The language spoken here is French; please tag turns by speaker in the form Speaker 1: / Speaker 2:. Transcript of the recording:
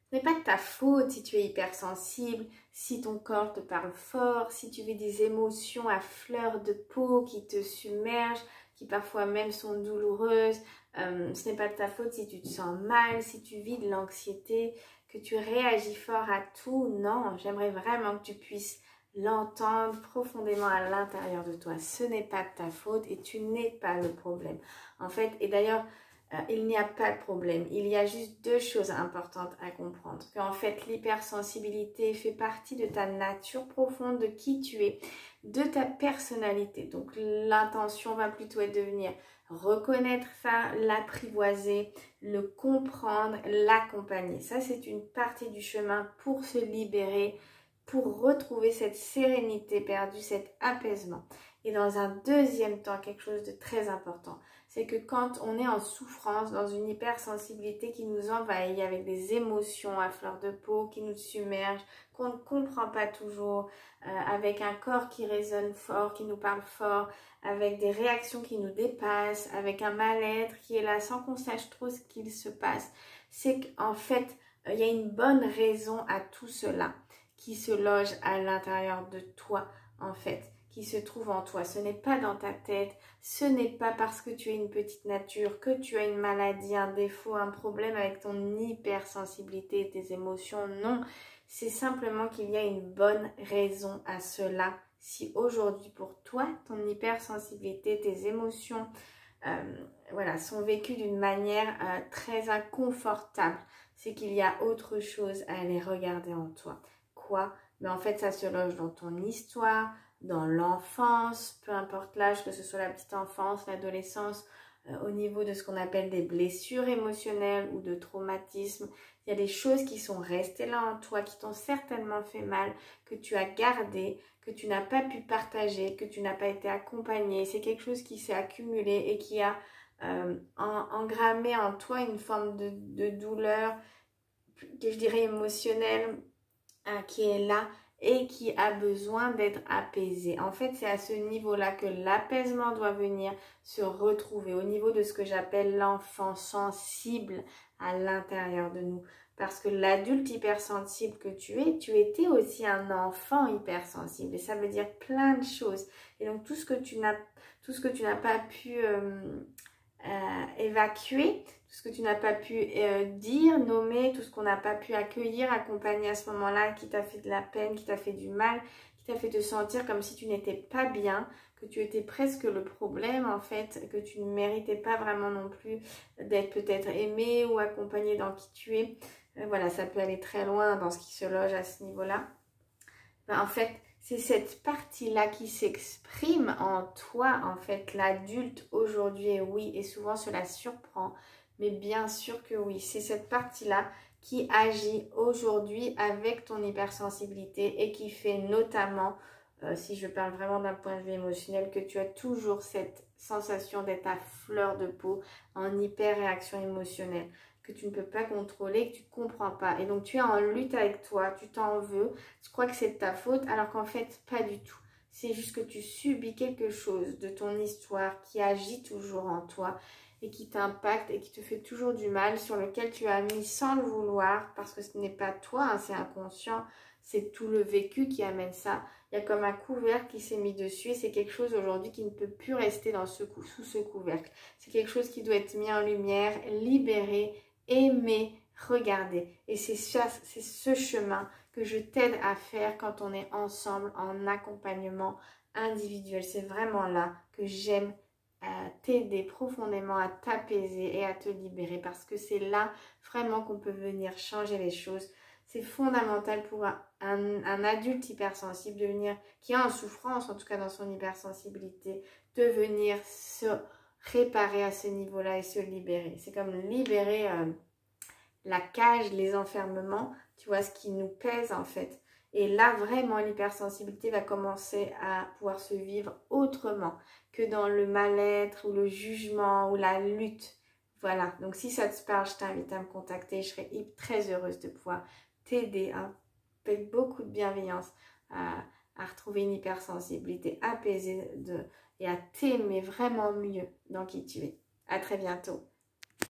Speaker 1: Ce n'est pas de ta faute si tu es hypersensible, si ton corps te parle fort, si tu vis des émotions à fleur de peau qui te submergent, qui parfois même sont douloureuses. Ce n'est pas de ta faute si tu te sens mal, si tu vis de l'anxiété, que tu réagis fort à tout. Non, j'aimerais vraiment que tu puisses l'entendre profondément à l'intérieur de toi. Ce n'est pas de ta faute et tu n'es pas le problème. En fait, et d'ailleurs, il n'y a pas de problème. Il y a juste deux choses importantes à comprendre. Qu'en fait, l'hypersensibilité fait partie de ta nature profonde, de qui tu es, de ta personnalité. Donc, l'intention va plutôt être de venir reconnaître ça, l'apprivoiser, le comprendre, l'accompagner. Ça, c'est une partie du chemin pour se libérer, pour retrouver cette sérénité perdue, cet apaisement. Et dans un deuxième temps, quelque chose de très important, c'est que quand on est en souffrance, dans une hypersensibilité qui nous envahit avec des émotions à fleur de peau, qui nous submergent, qu'on ne comprend pas toujours, avec un corps qui résonne fort, qui nous parle fort, avec des réactions qui nous dépassent, avec un mal-être qui est là sans qu'on sache trop ce qu'il se passe, c'est qu'en fait, il y a une bonne raison à tout cela qui se loge à l'intérieur de toi, en fait, qui se trouve en toi. Ce n'est pas dans ta tête, ce n'est pas parce que tu es une petite nature, que tu as une maladie, un défaut, un problème avec ton hypersensibilité et tes émotions. Non, c'est simplement qu'il y a une bonne raison à cela. Si aujourd'hui pour toi, ton hypersensibilité, tes émotions, voilà, sont vécues d'une manière très inconfortable, c'est qu'il y a autre chose à aller regarder en toi. Quoi? Mais en fait, ça se loge dans ton histoire, dans l'enfance, peu importe l'âge, que ce soit la petite enfance, l'adolescence, au niveau de ce qu'on appelle des blessures émotionnelles ou de traumatismes. Il y a des choses qui sont restées là en toi, qui t'ont certainement fait mal, que tu as gardé, que tu n'as pas pu partager, que tu n'as pas été accompagné. C'est quelque chose qui s'est accumulé et qui a engrammé en toi une forme de douleur, que je dirais émotionnelle, qui est là et qui a besoin d'être apaisé. En fait, c'est à ce niveau-là que l'apaisement doit venir se retrouver, au niveau de ce que j'appelle l'enfant sensible à l'intérieur de nous. Parce que l'adulte hypersensible que tu étais aussi un enfant hypersensible. Et ça veut dire plein de choses. Et donc, tout ce que tu n'as pas pu évacuer, tout ce que tu n'as pas pu dire, nommer, tout ce qu'on n'a pas pu accueillir, accompagner à ce moment-là, qui t'a fait de la peine, qui t'a fait du mal, qui t'a fait te sentir comme si tu n'étais pas bien, que tu étais presque le problème en fait, que tu ne méritais pas vraiment non plus d'être peut-être aimé ou accompagné dans qui tu es. Voilà, ça peut aller très loin dans ce qui se loge à ce niveau-là. Ben, en fait, c'est cette partie-là qui s'exprime en toi, en fait, l'adulte aujourd'hui, oui, et souvent cela surprend, mais bien sûr que oui, c'est cette partie-là qui agit aujourd'hui avec ton hypersensibilité et qui fait notamment, si je parle vraiment d'un point de vue émotionnel, que tu as toujours cette sensation d'être à fleur de peau en hyper-réaction émotionnelle, que tu ne peux pas contrôler, que tu ne comprends pas. Et donc, tu es en lutte avec toi, tu t'en veux, tu crois que c'est de ta faute, alors qu'en fait, pas du tout. C'est juste que tu subis quelque chose de ton histoire qui agit toujours en toi et qui t'impacte et qui te fait toujours du mal, sur lequel tu as mis sans le vouloir, parce que ce n'est pas toi, hein, c'est inconscient, c'est tout le vécu qui amène ça. Il y a comme un couvercle qui s'est mis dessus et c'est quelque chose aujourd'hui qui ne peut plus rester sous ce couvercle. C'est quelque chose qui doit être mis en lumière, libéré, aimer, regarder. Et c'est ce chemin que je t'aide à faire quand on est ensemble en accompagnement individuel. C'est vraiment là que j'aime t'aider profondément à t'apaiser et à te libérer, parce que c'est là vraiment qu'on peut venir changer les choses. C'est fondamental pour un adulte hypersensible qui est en souffrance, en tout cas dans son hypersensibilité, de venir se réparer à ce niveau-là et se libérer. C'est comme libérer la cage, les enfermements, tu vois, ce qui nous pèse en fait. Et là, vraiment, l'hypersensibilité va commencer à pouvoir se vivre autrement que dans le mal-être ou le jugement ou la lutte. Voilà, donc si ça te parle, je t'invite à me contacter. Je serai très heureuse de pouvoir t'aider avec beaucoup de bienveillance à retrouver une hypersensibilité apaisée et à t'aimer vraiment mieux dans qui tu es. À très bientôt.